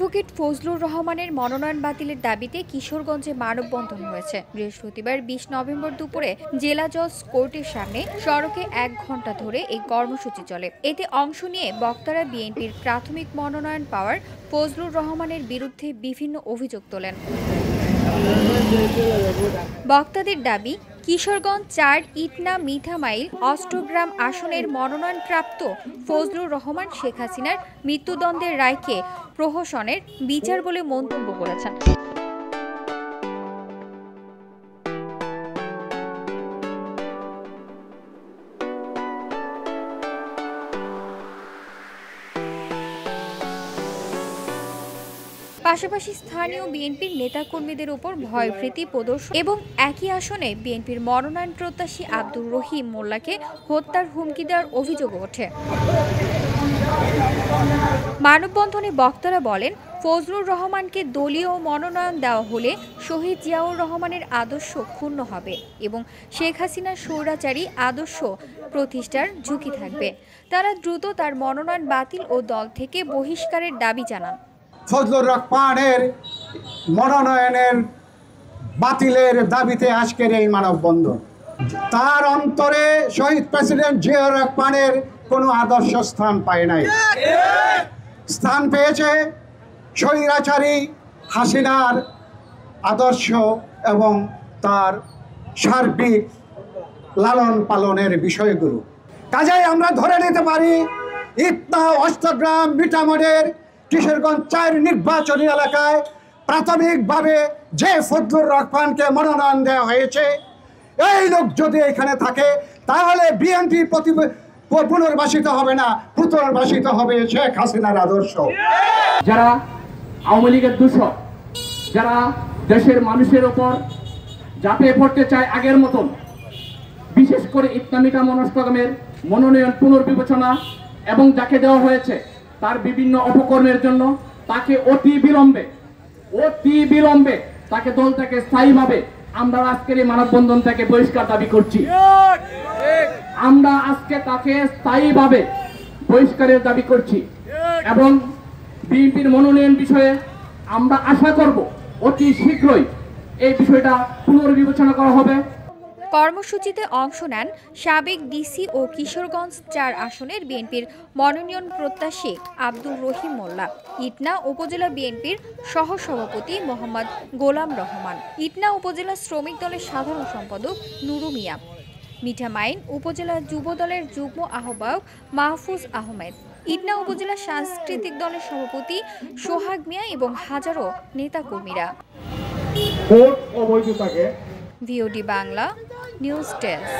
Advocate Fazlur রহমানের মনোনয়ন বাতিলের দাবিতে কিশোরগঞ্জে মানববন্ধন হয়েছে। বৃহস্পতিবার ২০ নভেম্বর দুপুরে জেলা জজ কোর্টের সামনে সড়কে ১ ঘণ্টা ধরে এই কর্মসূচি চলে। এতে অংশ নিয়ে বক্তারা বিএনপির প্রাথমিক মনোনয়ন পাওয়ার ফজলুর রহমানের বিরুদ্ধে বিভিন্ন অভিযোগ তোলেন। বক্তাদের দাবি, কিশোরগঞ্জ ৪ ইটনা মিঠামাইল অষ্টগ্রাম আসনের মনোনয়নপ্রাপ্ত ফজলুর রহমান শেখ হাসিনার মৃত্যুদণ্ডের রায়কে প্রহসনের বিচার বলে মন্তব্য করেছেন। পাশাপাশি স্থানীয় বিএনপির নেতাকর্মীদের উপর ভয়ভীতি প্রদর্শন এবং একই আসনে বিএনপির মনোনয়ন প্রত্যাশী আব্দুর রহিম মোল্লাকে হত্যার হুমকি দেওয়ার অভিযোগ ওঠে। মানববন্ধনে বক্তারা বলেন, ফজলুর রহমানকে দলীয় মনোনয়ন দেওয়া হলে শহীদ জিয়াউর রহমানের আদর্শ ক্ষুণ্ণ হবে এবং শেখ হাসিনার স্বৈরাচারী আদর্শ প্রতিষ্ঠার ঝুঁকি থাকবে। তারা দ্রুত তার মনোনয়ন বাতিল ও দল থেকে বহিষ্কারের দাবি জানান। ফজলুর রহমানের মনোনয়নের বাতিলের দাবিতে আজকের এই মানববন্ধন। তার অন্তরে শহীদ প্রেসিডেন্ট জিয়াউর রহমানের কোনো আদর্শ স্থান পায় নাই, স্থান পেয়েছে স্বৈরাচারী হাসিনার আদর্শ এবং তার সার্বিক লালন পালনের বিষয়গুলো। কাজেই আমরা ধরে নিতে পারি, ইটনা অষ্টগ্রাম মিঠামনের কিশোরগঞ্জ ৪ নির্বাচনী এলাকায় প্রাথমিকভাবে যে ফজলুর রহমানকে মনোনয়ন দেওয়া হয়েছে, এই লোক যদি এখানে থাকে তাহলে বিএনপি পুনর্বাসিত হবে না, পুনর্বাসিত হবে শেখ হাসিনার আদর্শ। যারা আওয়ামী লীগের দূষক, যারা দেশের মানুষের ওপর ঝাঁপিয়ে পড়তে চায় আগের মতন, বিশেষ করে ইটনা মিঠামন অষ্টগ্রামের মনোনয়ন পুনর্বিবেচনা এবং যাকে দেওয়া হয়েছে তার বিভিন্ন অপকর্মের জন্য তাকে অতি বিলম্বে তাকে দল থেকে স্থায়ীভাবে আমরা আজকের এই মানববন্ধন থেকে বহিষ্কার দাবি করছি। আমরা আজকে তাকে স্থায়ীভাবে বহিষ্কারের দাবি করছি এবং বিএনপির মনোনয়ন বিষয়ে আমরা আশা করব অতি শীঘ্রই এই বিষয়টা পুনর্বিবেচনা করা হবে। কর্মসূচিতে অংশ নেন সাবেক ডিসি ও কিশোরগঞ্জ ৪ আসনের বিএনপির মনোনয়ন প্রত্যাশী আব্দুর রহিম মোল্লা, ইটনা উপজেলা বিএনপির সহসভাপতি মোহাম্মদ গোলাম রহমান, ইটনা উপজেলা শ্রমিক দলের সাধারণ সম্পাদক নুরু মিয়া, মিঠামাইন উপজেলা যুব দলের যুগ্ম আহ্বায়ক মাহফুজ আহমেদ, ইটনা উপজেলা সাংস্কৃতিক দলের সভাপতি সোহাগ মিয়া এবং হাজারো নেতাকর্মীরা। VOD Bangla news desk.